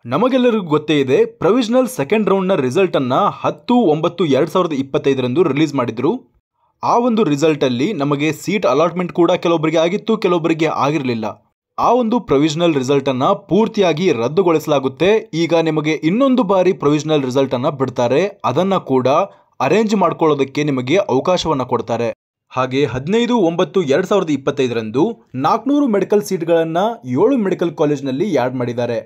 ನಮಗೆಲ್ಲರಿಗೂ ಗೊತ್ತೇ ಇದೆ ಪ್ರೊವಿಷನಲ್ ಸೆಕೆಂಡ್ ರೌಂಡ್ನ ರಿಸಲ್ಟನ್ನು 10/9/2025 ರಿಲೀಸ್ ಮಾಡಿದ್ರು. ಆ ಒಂದು ರಿಸಲ್ಟಲ್ಲಿ ನಮಗೆ ಸೀಟ್ ಅಲಾಟ್ಮೆಂಟ್ ಕೂಡ ಕೆಲವೊಬ್ಬರಿಗೆ ಆಗಿತ್ತು, ಕೆಲವೊಬ್ಬರಿಗೆ ಆಗಿರಲಿಲ್ಲ. ಆ ಒಂದು ಪ್ರೊವಿಷನಲ್ ರಿಸಲ್ಟನ್ನು ಪೂರ್ತಿಯಾಗಿ ರದ್ದುಗೊಳಿಸಲಾಗುತ್ತೆ. ಈಗ ನಿಮಗೆ ಇನ್ನೊಂದು ಬಾರಿ ಪ್ರೊವಿಷನಲ್ ರಿಸಲ್ಟನ್ನು ಬಿಡ್ತಾರೆ. ಅದನ್ನು ಕೂಡ ಅರೇಂಜ್ ಮಾಡ್ಕೊಳ್ಳೋದಕ್ಕೆ ನಿಮಗೆ ಅವಕಾಶವನ್ನು ಕೊಡ್ತಾರೆ. ಹಾಗೆ 15/9/2025 400 ಮೆಡಿಕಲ್ ಸೀಟ್ಗಳನ್ನು 7 ಮೆಡಿಕಲ್ ಕಾಲೇಜ್ನಲ್ಲಿ ಆ್ಯಡ್ ಮಾಡಿದ್ದಾರೆ.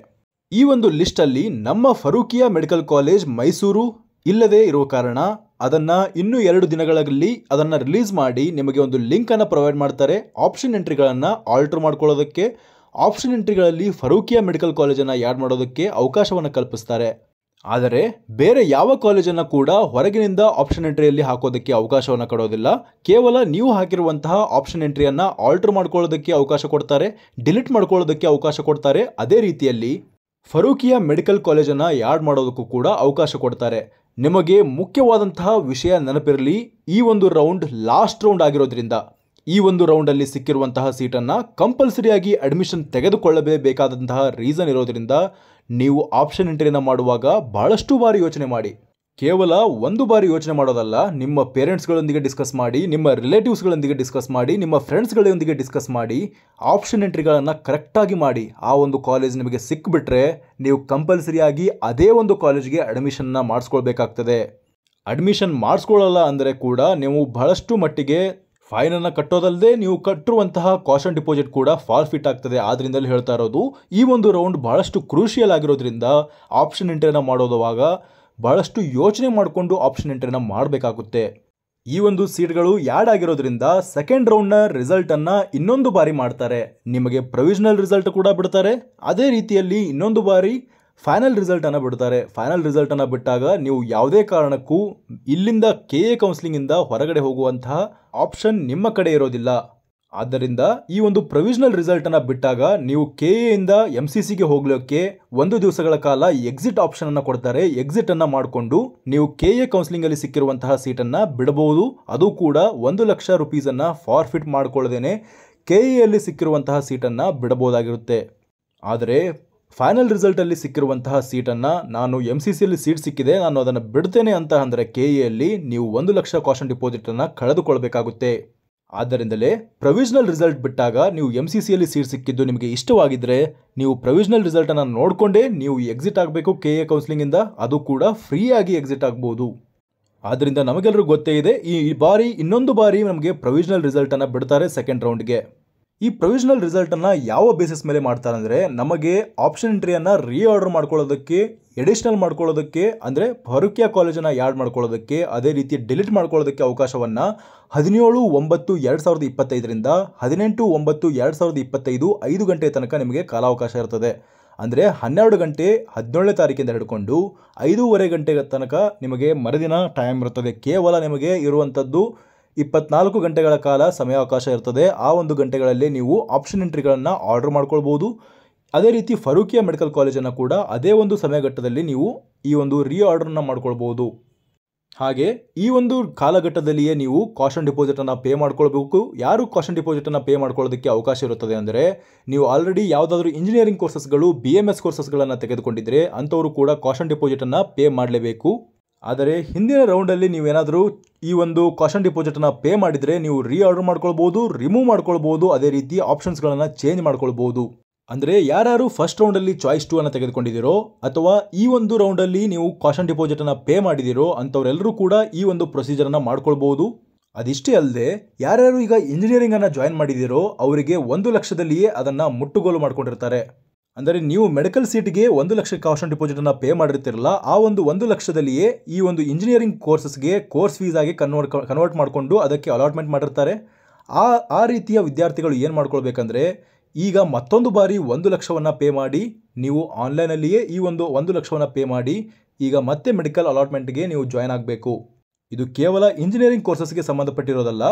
ಈ ಒಂದು ಲಿಸ್ಟಲ್ಲಿ ನಮ್ಮ ಫರೂಕಿಯಾ ಮೆಡಿಕಲ್ ಕಾಲೇಜ್ ಮೈಸೂರು ಇಲ್ಲದೆ ಇರುವ ಕಾರಣ ಅದನ್ನು ಇನ್ನೂ 2 ದಿನಗಳಲ್ಲಿ ಅದನ್ನು ರಿಲೀಸ್ ಮಾಡಿ ನಿಮಗೆ ಒಂದು ಲಿಂಕನ್ನು ಪ್ರೊವೈಡ್ ಮಾಡ್ತಾರೆ. ಆಪ್ಷನ್ ಎಂಟ್ರಿಗಳನ್ನು ಆಲ್ಟರ್ ಮಾಡ್ಕೊಳ್ಳೋದಕ್ಕೆ, ಆಪ್ಷನ್ ಎಂಟ್ರಿಗಳಲ್ಲಿ ಫರೂಕಿಯಾ ಮೆಡಿಕಲ್ ಕಾಲೇಜನ್ನು ಆ್ಯಡ್ ಮಾಡೋದಕ್ಕೆ ಅವಕಾಶವನ್ನು ಕಲ್ಪಿಸ್ತಾರೆ. ಆದರೆ ಬೇರೆ ಯಾವ ಕಾಲೇಜನ್ನು ಕೂಡ ಹೊರಗಿನಿಂದ ಆಪ್ಷನ್ ಎಂಟ್ರಿಯಲ್ಲಿ ಹಾಕೋದಕ್ಕೆ ಅವಕಾಶವನ್ನು ಕೊಡೋದಿಲ್ಲ. ಕೇವಲ ನೀವು ಹಾಕಿರುವಂತಹ ಆಪ್ಷನ್ ಎಂಟ್ರಿಯನ್ನು ಆಲ್ಟರ್ ಮಾಡ್ಕೊಳ್ಳೋದಕ್ಕೆ ಅವಕಾಶ ಕೊಡ್ತಾರೆ, ಡಿಲೀಟ್ ಮಾಡ್ಕೊಳ್ಳೋದಕ್ಕೆ ಅವಕಾಶ ಕೊಡ್ತಾರೆ. ಅದೇ ರೀತಿಯಲ್ಲಿ ಫರೂಕಿಯಾ ಮೆಡಿಕಲ್ ಕಾಲೇಜನ್ನು ಆ್ಯಡ್ ಮಾಡೋದಕ್ಕೂ ಕೂಡ ಅವಕಾಶ ಕೊಡ್ತಾರೆ. ನಿಮಗೆ ಮುಖ್ಯವಾದಂತಹ ವಿಷಯ ನೆನಪಿರಲಿ, ಈ ಒಂದು ರೌಂಡ್ ಲಾಸ್ಟ್ ರೌಂಡ್ ಆಗಿರೋದ್ರಿಂದ ಈ ಒಂದು ರೌಂಡಲ್ಲಿ ಸಿಕ್ಕಿರುವಂತಹ ಸೀಟನ್ನು ಕಂಪಲ್ಸರಿಯಾಗಿ ಅಡ್ಮಿಷನ್ ತೆಗೆದುಕೊಳ್ಳಬೇಕಾದಂತಹ ರೀಸನ್ ಇರೋದ್ರಿಂದ ನೀವು ಆಪ್ಷನ್ ಎಂಟ್ರಿಯನ್ನು ಮಾಡುವಾಗ ಬಹಳಷ್ಟು ಬಾರಿ ಯೋಚನೆ ಮಾಡಿ. ಕೇವಲ ಒಂದು ಬಾರಿ ಯೋಚನೆ ಮಾಡೋದಲ್ಲ, ನಿಮ್ಮ ಪೇರೆಂಟ್ಸ್ಗಳೊಂದಿಗೆ ಡಿಸ್ಕಸ್ ಮಾಡಿ, ನಿಮ್ಮ ರಿಲೇಟಿವ್ಸ್ಗಳೊಂದಿಗೆ ಡಿಸ್ಕಸ್ ಮಾಡಿ, ನಿಮ್ಮ ಫ್ರೆಂಡ್ಸ್ಗಳೊಂದಿಗೆ ಡಿಸ್ಕಸ್ ಮಾಡಿ ಆಪ್ಷನ್ ಎಂಟ್ರಿಗಳನ್ನು ಕರೆಕ್ಟಾಗಿ ಮಾಡಿ. ಆ ಒಂದು ಕಾಲೇಜ್ ನಿಮಗೆ ಸಿಕ್ಕಿಬಿಟ್ರೆ ನೀವು ಕಂಪಲ್ಸರಿಯಾಗಿ ಅದೇ ಒಂದು ಕಾಲೇಜ್ಗೆ ಅಡ್ಮಿಷನ್ನ ಮಾಡಿಸ್ಕೊಳ್ಬೇಕಾಗ್ತದೆ. ಅಡ್ಮಿಷನ್ ಮಾಡಿಸ್ಕೊಳ್ಳಲ್ಲ ಅಂದರೆ ಕೂಡ ನೀವು ಬಹಳಷ್ಟು ಮಟ್ಟಿಗೆ ಫೈನನ್ನು ಕಟ್ಟೋದಲ್ಲದೆ ನೀವು ಕಟ್ಟಿರುವಂತಹ ಕಾಷನ್ ಡಿಪಾಸಿಟ್ ಕೂಡ ಫಾರ್ಫಿಟ್ ಆಗ್ತದೆ. ಆದ್ದರಿಂದಲೇ ಹೇಳ್ತಾ ಇರೋದು, ಈ ಒಂದು ರೌಂಡ್ ಬಹಳಷ್ಟು ಕ್ರೂಷಿಯಲ್ ಆಗಿರೋದ್ರಿಂದ ಆಪ್ಷನ್ ಎಂಟ್ರಿಯನ್ನು ಮಾಡೋದುವಾಗ ಬಹಳಷ್ಟು ಯೋಚನೆ ಮಾಡಿಕೊಂಡು ಆಪ್ಷನ್ ಎಂಟ್ರಿಯನ್ನು ಮಾಡಬೇಕಾಗುತ್ತೆ. ಈ ಒಂದು ಸೀಟ್ಗಳು ಆ್ಯಡ್ ಆಗಿರೋದ್ರಿಂದ ಸೆಕೆಂಡ್ ರೌಂಡ್ನ ರಿಸಲ್ಟನ್ನು ಇನ್ನೊಂದು ಬಾರಿ ಮಾಡ್ತಾರೆ. ನಿಮಗೆ ಪ್ರೊವಿಷನಲ್ ರಿಸಲ್ಟ್ ಕೂಡ ಬಿಡ್ತಾರೆ, ಅದೇ ರೀತಿಯಲ್ಲಿ ಇನ್ನೊಂದು ಬಾರಿ ಫೈನಲ್ ರಿಸಲ್ಟನ್ನು ಬಿಡ್ತಾರೆ. ಫೈನಲ್ ರಿಸಲ್ಟನ್ನು ಬಿಟ್ಟಾಗ ನೀವು ಯಾವುದೇ ಕಾರಣಕ್ಕೂ ಇಲ್ಲಿಂದ KA ಕೌನ್ಸಿಲಿಂಗಿಂದ ಹೊರಗಡೆ ಹೋಗುವಂತಹ ಆಪ್ಷನ್ ನಿಮ್ಮ ಕಡೆ ಇರೋದಿಲ್ಲ. ಆದ್ದರಿಂದ ಈ ಒಂದು ಪ್ರೊವಿಷನಲ್ ರಿಸಲ್ಟನ್ನು ಬಿಟ್ಟಾಗ ನೀವು KAಯಿಂದ MCCಗೆ ಹೋಗಲಿಕ್ಕೆ 1 ದಿವಸಗಳ ಕಾಲ ಎಕ್ಸಿಟ್ ಆಪ್ಷನನ್ನು ಕೊಡ್ತಾರೆ. ಎಕ್ಸಿಟನ್ನು ಮಾಡಿಕೊಂಡು ನೀವು KA ಕೌನ್ಸಿಲಿಂಗಲ್ಲಿ ಸಿಕ್ಕಿರುವಂತಹ ಸೀಟನ್ನು ಬಿಡಬಹುದು. ಅದು ಕೂಡ 1 ಲಕ್ಷ ರೂಪೀಸನ್ನು ಫಾರ್ಫಿಟ್ ಮಾಡಿಕೊಳ್ಳದೇನೆ KAಯಲ್ಲಿ ಸಿಕ್ಕಿರುವಂತಹ ಸೀಟನ್ನು ಬಿಡಬಹುದಾಗಿರುತ್ತೆ. ಆದರೆ ಫೈನಲ್ ರಿಸಲ್ಟಲ್ಲಿ ಸಿಕ್ಕಿರುವಂತಹ ಸೀಟನ್ನು ನಾನು MCCಯಲ್ಲಿ ಸೀಟ್ ಸಿಕ್ಕಿದೆ, ನಾನು ಅದನ್ನು ಬಿಡ್ತೇನೆ ಅಂತ ಅಂದರೆ KAಯಲ್ಲಿ ನೀವು 1 ಲಕ್ಷ ಕಾಷನ್ ಡಿಪಾಸಿಟನ್ನು ಕಳೆದುಕೊಳ್ಬೇಕಾಗುತ್ತೆ. ಆದ್ದರಿಂದಲೇ ಪ್ರೊವಿಷನಲ್ ರಿಸಲ್ಟ್ ಬಿಟ್ಟಾಗ ನೀವು MCCಯಲ್ಲಿ ಸೀಟ್ ಸಿಕ್ಕಿದ್ದು ನಿಮಗೆ ಇಷ್ಟವಾಗಿದ್ದರೆ ನೀವು ಪ್ರೊವಿಷನಲ್ ರಿಸಲ್ಟನ್ನು ನೋಡಿಕೊಂಡೇ ನೀವು ಎಕ್ಸಿಟ್ ಆಗಬೇಕು KA ಕೌನ್ಸಿಲಿಂಗಿಂದ. ಅದು ಕೂಡ ಫ್ರೀಯಾಗಿ ಎಕ್ಸಿಟ್ ಆಗ್ಬೋದು. ಆದ್ದರಿಂದ ನಮಗೆಲ್ಲರೂ ಗೊತ್ತೇ ಇದೆ, ಈ ಬಾರಿ ಇನ್ನೊಂದು ಬಾರಿ ನಮಗೆ ಪ್ರೊವಿಷನಲ್ ರಿಸಲ್ಟನ್ನು ಬಿಡ್ತಾರೆ ಸೆಕೆಂಡ್ ರೌಂಡ್ಗೆ. ಈ ಪ್ರೊವಿಷನಲ್ ರಿಸಲ್ಟನ್ನು ಯಾವ ಬೇಸಿಸ್ ಮೇಲೆ ಮಾಡ್ತಾರೆ ಅಂದರೆ, ನಮಗೆ ಆಪ್ಷನ್ ಎಂಟ್ರಿಯನ್ನು ರೀಆರ್ಡರ್ ಮಾಡ್ಕೊಳ್ಳೋದಕ್ಕೆ, ಎಡಿಷನಲ್ ಮಾಡ್ಕೊಳ್ಳೋದಕ್ಕೆ ಅಂದರೆ ಫರೂಕಿಯಾ ಕಾಲೇಜನ್ನು ಆ್ಯಡ್ ಮಾಡ್ಕೊಳ್ಳೋದಕ್ಕೆ, ಅದೇ ರೀತಿ ಡಿಲೀಟ್ ಮಾಡ್ಕೊಳ್ಳೋದಕ್ಕೆ ಅವಕಾಶವನ್ನು 17/9/2025 18/9/2025 5 ಗಂಟೆ ತನಕ ನಿಮಗೆ ಕಾಲಾವಕಾಶ ಇರ್ತದೆ. ಅಂದರೆ 12 ಗಂಟೆ 17ನೇ ತಾರೀಕಿಂದ ಹಿಡ್ಕೊಂಡು 5:30 ಗಂಟೆ ತನಕ ನಿಮಗೆ ಮರುದಿನ ಟೈಮ್ ಇರ್ತದೆ. ಕೇವಲ ನಿಮಗೆ ಇರುವಂಥದ್ದು 24 ಗಂಟೆಗಳ ಕಾಲ ಸಮಯಾವಕಾಶ ಇರ್ತದೆ. ಆ ಒಂದು ಗಂಟೆಗಳಲ್ಲಿ ನೀವು ಆಪ್ಷನ್ ಎಂಟ್ರಿಗಳನ್ನು ಆರ್ಡರ್ ಮಾಡ್ಕೊಳ್ಬೋದು. ಅದೇ ರೀತಿ ಫರೂಕಿಯಾ ಮೆಡಿಕಲ್ ಕಾಲೇಜನ್ನು ಕೂಡ ಅದೇ ಒಂದು ಸಮಯಘಟ್ಟದಲ್ಲಿ ನೀವು ಈ ಒಂದು ರೀಆರ್ಡರ್ನ ಮಾಡ್ಕೊಳ್ಬೋದು. ಹಾಗೆ ಈ ಒಂದು ಕಾಲಘಟ್ಟದಲ್ಲಿಯೇ ನೀವು ಕಾಷನ್ ಡಿಪಾಸಿಟನ್ನು ಪೇ ಮಾಡ್ಕೊಳ್ಬೇಕು. ಯಾರು ಕಾಷನ್ ಡಿಪಾಸಿಟನ್ನು ಪೇ ಮಾಡ್ಕೊಳ್ಳೋದಕ್ಕೆ ಅವಕಾಶ ಇರುತ್ತದೆ ಅಂದರೆ, ನೀವು ಆಲ್ರೆಡಿ ಯಾವುದಾದ್ರೂ ಇಂಜಿನಿಯರಿಂಗ್ ಕೋರ್ಸಸ್ಗಳು BMS ಕೋರ್ಸಸ್ಗಳನ್ನು ತೆಗೆದುಕೊಂಡಿದ್ದರೆ ಅಂಥವರು ಕೂಡ ಕಾಷನ್ ಡಿಪಾಸಿಟನ್ನು ಪೇ ಮಾಡಲೇಬೇಕು. ಆದರೆ ಹಿಂದಿನ ರೌಂಡಲ್ಲಿ ನೀವೇನಾದರೂ ಈ ಒಂದು ಕಾಷನ್ ಡಿಪಾಸಿಟನ್ನು ಪೇ ಮಾಡಿದರೆ ನೀವು ರೀಆರ್ಡರ್ ಮಾಡ್ಕೊಳ್ಬೋದು, ರಿಮೂವ್ ಮಾಡ್ಕೊಳ್ಬೋದು, ಅದೇ ರೀತಿ ಆಪ್ಷನ್ಸ್ಗಳನ್ನು ಚೇಂಜ್ ಮಾಡ್ಕೊಳ್ಬೋದು. ಅಂದರೆ ಯಾರ್ಯಾರು ಫಸ್ಟ್ ರೌಂಡಲ್ಲಿ ಚಾಯ್ಸ್ 2 ಅನ್ನು ತೆಗೆದುಕೊಂಡಿದ್ದೀರೋ ಅಥವಾ ಈ ಒಂದು ರೌಂಡಲ್ಲಿ ನೀವು ಕಾಷನ್ ಡಿಪಾಸಿಟನ್ನು ಪೇ ಮಾಡಿದ್ದೀರೋ ಅಂಥವರೆಲ್ಲರೂ ಕೂಡ ಈ ಒಂದು ಪ್ರೊಸೀಜರನ್ನು ಮಾಡ್ಕೊಳ್ಬೋದು. ಅದಿಷ್ಟೇ ಅಲ್ಲದೆ ಯಾರ್ಯಾರು ಈಗ ಇಂಜಿನಿಯರಿಂಗನ್ನು ಜಾಯಿನ್ ಮಾಡಿದ್ದೀರೋ ಅವರಿಗೆ 1 ಲಕ್ಷದಲ್ಲಿಯೇ ಅದನ್ನು ಮುಟ್ಟುಗೋಲು ಮಾಡ್ಕೊಂಡಿರ್ತಾರೆ. ಅಂದರೆ ನೀವು ಮೆಡಿಕಲ್ ಸೀಟ್ಗೆ 1 ಲಕ್ಷ ಕಾಷನ್ ಡಿಪಾಸಿಟನ್ನು ಪೇ ಮಾಡಿರ್ತಿರಲ್ಲ, ಆ ಒಂದು 1 ಲಕ್ಷದಲ್ಲಿಯೇ ಈ ಒಂದು ಇಂಜಿನಿಯರಿಂಗ್ ಕೋರ್ಸಸ್ಗೆ ಕೋರ್ಸ್ ಫೀಸಾಗಿ ಕನ್ವರ್ಟ್ ಮಾಡಿಕೊಂಡು ಅದಕ್ಕೆ ಅಲಾಟ್ಮೆಂಟ್ ಮಾಡಿರ್ತಾರೆ. ಆ ರೀತಿಯ ವಿದ್ಯಾರ್ಥಿಗಳು ಏನು ಮಾಡ್ಕೊಳ್ಬೇಕಂದ್ರೆ, ಈಗ ಮತ್ತೊಂದು ಬಾರಿ 1 ಲಕ್ಷವನ್ನು ಪೇ ಮಾಡಿ ನೀವು ಆನ್ಲೈನಲ್ಲಿಯೇ ಈ ಒಂದು 1 ಲಕ್ಷವನ್ನು ಪೇ ಮಾಡಿ ಈಗ ಮತ್ತೆ ಮೆಡಿಕಲ್ ಅಲಾಟ್ಮೆಂಟ್ಗೆ ನೀವು ಜಾಯ್ನ್ ಆಗಬೇಕು. ಇದು ಕೇವಲ ಇಂಜಿನಿಯರಿಂಗ್ ಕೋರ್ಸಸ್ಗೆ ಸಂಬಂಧಪಟ್ಟಿರೋದಲ್ಲ,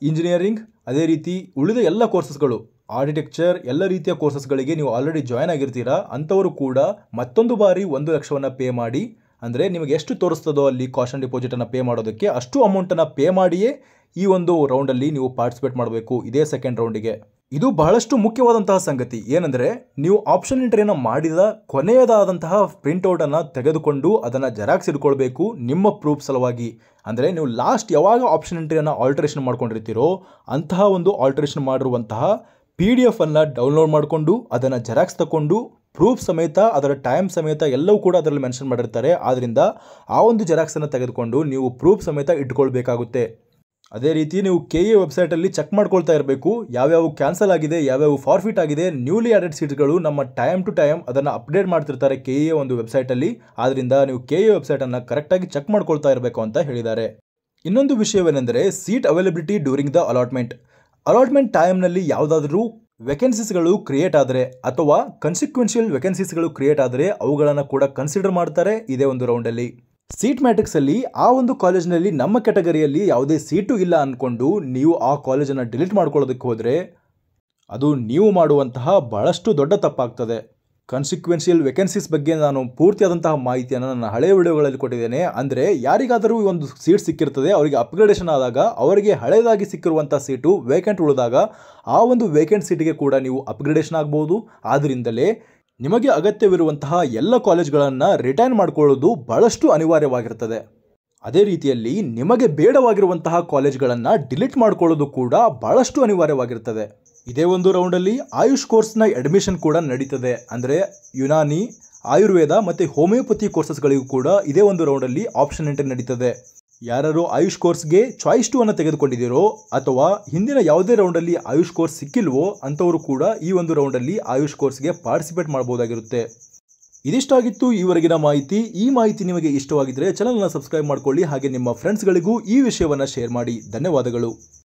ಇಂಜಿನಿಯರಿಂಗ್ ಅದೇ ರೀತಿ ಉಳಿದ ಎಲ್ಲ ಕೋರ್ಸಸ್ಗಳು, ಆರ್ಕಿಟೆಕ್ಚರ್ ಎಲ್ಲ ರೀತಿಯ ಕೋರ್ಸಸ್ಗಳಿಗೆ ನೀವು ಆಲ್ರೆಡಿ ಜಾಯ್ನ್ ಆಗಿರ್ತೀರಾ. ಅಂಥವರು ಕೂಡ ಮತ್ತೊಂದು ಬಾರಿ 1 ಲಕ್ಷವನ್ನು ಪೇ ಮಾಡಿ, ಅಂದರೆ ನಿಮಗೆ ಎಷ್ಟು ತೋರಿಸ್ತದೋ ಅಲ್ಲಿ ಕಾಷನ್ ಡಿಪಾಸಿಟನ್ನು ಪೇ ಮಾಡೋದಕ್ಕೆ ಅಷ್ಟು ಅಮೌಂಟನ್ನು ಪೇ ಮಾಡಿಯೇ ಈ ಒಂದು ರೌಂಡಲ್ಲಿ ನೀವು ಪಾರ್ಟಿಸಿಪೇಟ್ ಮಾಡಬೇಕು ಇದೇ ಸೆಕೆಂಡ್ ರೌಂಡಿಗೆ. ಇದು ಬಹಳಷ್ಟು ಮುಖ್ಯವಾದಂತಹ ಸಂಗತಿ. ಏನಂದರೆ, ನೀವು ಆಪ್ಷನ್ ಎಂಟ್ರಿಯನ್ನು ಮಾಡಿದ ಕೊನೆಯದಾದಂತಹ ಪ್ರಿಂಟೌಟನ್ನು ತೆಗೆದುಕೊಂಡು ಅದನ್ನು ಜೆರಾಕ್ಸ್ ಇಟ್ಕೊಳ್ಬೇಕು ನಿಮ್ಮ ಪ್ರೂಫ್ ಸಲುವಾಗಿ. ಅಂದರೆ ನೀವು ಲಾಸ್ಟ್ ಯಾವಾಗ ಆಪ್ಷನ್ ಎಂಟ್ರಿಯನ್ನು ಆಲ್ಟ್ರೇಷನ್ ಮಾಡ್ಕೊಂಡಿರ್ತೀರೋ ಅಂತಹ ಒಂದು ಆಲ್ಟ್ರೇಷನ್ ಮಾಡಿರುವಂತಹ PDF ಅನ್ನು ಡೌನ್ಲೋಡ್ ಮಾಡಿಕೊಂಡು ಅದನ್ನು ಜೆರಾಕ್ಸ್ ತಗೊಂಡು ಪ್ರೂಫ್ ಸಮೇತ ಅದರ ಟೈಮ್ ಸಮೇತ ಎಲ್ಲವೂ ಕೂಡ ಅದರಲ್ಲಿ ಮೆನ್ಷನ್ ಮಾಡಿರ್ತಾರೆ. ಆದ್ದರಿಂದ ಆ ಒಂದು ಜೆರಾಕ್ಸನ್ನು ತೆಗೆದುಕೊಂಡು ನೀವು ಪ್ರೂಫ್ ಸಮೇತ ಇಟ್ಕೊಳ್ಬೇಕಾಗುತ್ತೆ. ಅದೇ ರೀತಿ ನೀವು KA ವೆಬ್ಸೈಟಲ್ಲಿ ಚೆಕ್ ಮಾಡ್ಕೊಳ್ತಾ ಇರಬೇಕು, ಯಾವ್ಯಾವ ಕ್ಯಾನ್ಸಲ್ ಆಗಿದೆ, ಯಾವ್ಯಾವ ಫಾರ್ಫಿಟ್ ಆಗಿದೆ. ನ್ಯೂಲಿ ಆಡೆಡ್ ಸೀಟ್ಗಳು ನಮ್ಮ ಟೈಮ್ ಟು ಟೈಮ್ ಅದನ್ನು ಅಪ್ಡೇಟ್ ಮಾಡ್ತಿರ್ತಾರೆ KA ಒಂದು ವೆಬ್ಸೈಟಲ್ಲಿ. ಆದ್ದರಿಂದ ನೀವು KA ವೆಬ್ಸೈಟನ್ನು ಕರೆಕ್ಟಾಗಿ ಚೆಕ್ ಮಾಡ್ಕೊಳ್ತಾ ಇರಬೇಕು ಅಂತ ಹೇಳಿದ್ದಾರೆ. ಇನ್ನೊಂದು ವಿಷಯವೇನೆಂದರೆ, seat availability during the allotment ಟೈಮ್ನಲ್ಲಿ ಯಾವುದಾದ್ರೂ ವೇಕೆನ್ಸೀಸ್ಗಳು ಕ್ರಿಯೇಟ್ ಆದರೆ ಅಥವಾ ಕನ್ಸಿಕ್ವೆನ್ಷಿಯಲ್ ವೇಕೆನ್ಸೀಸ್ಗಳು ಕ್ರಿಯೇಟ್ ಆದರೆ ಅವುಗಳನ್ನು ಕೂಡ ಕನ್ಸಿಡರ್ ಮಾಡ್ತಾರೆ ಇದೇ ಒಂದು ರೌಂಡಲ್ಲಿ. ಸೀಟ್ ಮ್ಯಾಟ್ರಿಕ್ಸಲ್ಲಿ ಆ ಒಂದು ಕಾಲೇಜಿನಲ್ಲಿ ನಮ್ಮ ಕ್ಯಾಟಗರಿಯಲ್ಲಿ ಯಾವುದೇ ಸೀಟು ಇಲ್ಲ ಅಂದ್ಕೊಂಡು ನೀವು ಆ ಕಾಲೇಜನ್ನು ಡಿಲೀಟ್ ಮಾಡ್ಕೊಳ್ಳೋದಕ್ಕೆ ಹೋದರೆ ಅದು ನೀವು ಮಾಡುವಂತಹ ಬಹಳಷ್ಟು ದೊಡ್ಡ ತಪ್ಪಾಗ್ತದೆ. ಕನ್ಸಿಕ್ವೆನ್ಷಿಯಲ್ ವೇಕೆನ್ಸೀಸ್ ಬಗ್ಗೆ ನಾನು ಪೂರ್ತಿಯಾದಂತಹ ಮಾಹಿತಿಯನ್ನು ನನ್ನ ಹಳೆಯ ವಿಡಿಯೋಗಳಲ್ಲಿ ಕೊಟ್ಟಿದ್ದೇನೆ. ಅಂದರೆ ಯಾರಿಗಾದರೂ ಒಂದು ಸೀಟ್ ಸಿಕ್ಕಿರ್ತದೆ, ಅವರಿಗೆ ಅಪ್ಗ್ರೇಡೇಷನ್ ಆದಾಗ ಅವರಿಗೆ ಹಳೆಯದಾಗಿ ಸಿಕ್ಕಿರುವಂಥ ಸೀಟು ವೇಕೆಂಟ್ ಉಳಿದಾಗ ಆ ಒಂದು ವೇಕೆಂಟ್ ಸೀಟಿಗೆ ಕೂಡ ನೀವು ಅಪ್ಗ್ರೇಡೇಷನ್ ಆಗ್ಬೋದು. ಆದ್ದರಿಂದಲೇ ನಿಮಗೆ ಅಗತ್ಯವಿರುವಂತಹ ಎಲ್ಲ ಕಾಲೇಜ್ಗಳನ್ನು ರಿಟೈನ್ ಮಾಡಿಕೊಳ್ಳೋದು ಬಹಳಷ್ಟು ಅನಿವಾರ್ಯವಾಗಿರ್ತದೆ. ಅದೇ ರೀತಿಯಲ್ಲಿ ನಿಮಗೆ ಬೇಡವಾಗಿರುವಂತಹ ಕಾಲೇಜ್ಗಳನ್ನು ಡಿಲೀಟ್ ಮಾಡಿಕೊಳ್ಳೋದು ಕೂಡ ಬಹಳಷ್ಟು ಅನಿವಾರ್ಯವಾಗಿರ್ತದೆ. ಇದೇ ಒಂದು ರೌಂಡಲ್ಲಿ ಆಯುಷ್ ಕೋರ್ಸ್ನ ಅಡ್ಮಿಷನ್ ಕೂಡ ನಡೀತದೆ. ಅಂದರೆ ಯುನಾನಿ, ಆಯುರ್ವೇದ ಮತ್ತು ಹೋಮಿಯೋಪತಿ ಕೋರ್ಸಸ್ಗಳಿಗೂ ಕೂಡ ಇದೇ ಒಂದು ರೌಂಡಲ್ಲಿ ಆಪ್ಷನ್ ಎಂಟ್ರಿ ನಡೀತದೆ. ಯಾರು ಆಯುಷ್ ಕೋರ್ಸ್ಗೆ ಚಾಯ್ಸ್ 2 ಅನ್ನು ತೆಗೆದುಕೊಂಡಿದ್ದೀರೋ ಅಥವಾ ಹಿಂದಿನ ಯಾವುದೇ ರೌಂಡಲ್ಲಿ ಆಯುಷ್ ಕೋರ್ಸ್ ಸಿಕ್ಕಿಲ್ವೋ ಅಂಥವರು ಕೂಡ ಈ ಒಂದು ರೌಂಡಲ್ಲಿ ಆಯುಷ್ ಕೋರ್ಸ್ಗೆ ಪಾರ್ಟಿಸಿಪೇಟ್ ಮಾಡ್ಬೋದಾಗಿರುತ್ತೆ. ಇದಿಷ್ಟಾಗಿತ್ತು ಈವರೆಗಿನ ಮಾಹಿತಿ. ಈ ಮಾಹಿತಿ ನಿಮಗೆ ಇಷ್ಟವಾಗಿದ್ದರೆ ಚಾನಲ್ನ ಸಬ್ಸ್ಕ್ರೈಬ್ ಮಾಡ್ಕೊಳ್ಳಿ, ಹಾಗೆ ನಿಮ್ಮ ಫ್ರೆಂಡ್ಸ್ಗಳಿಗೂ ಈ ವಿಷಯವನ್ನು ಶೇರ್ ಮಾಡಿ. ಧನ್ಯವಾದಗಳು.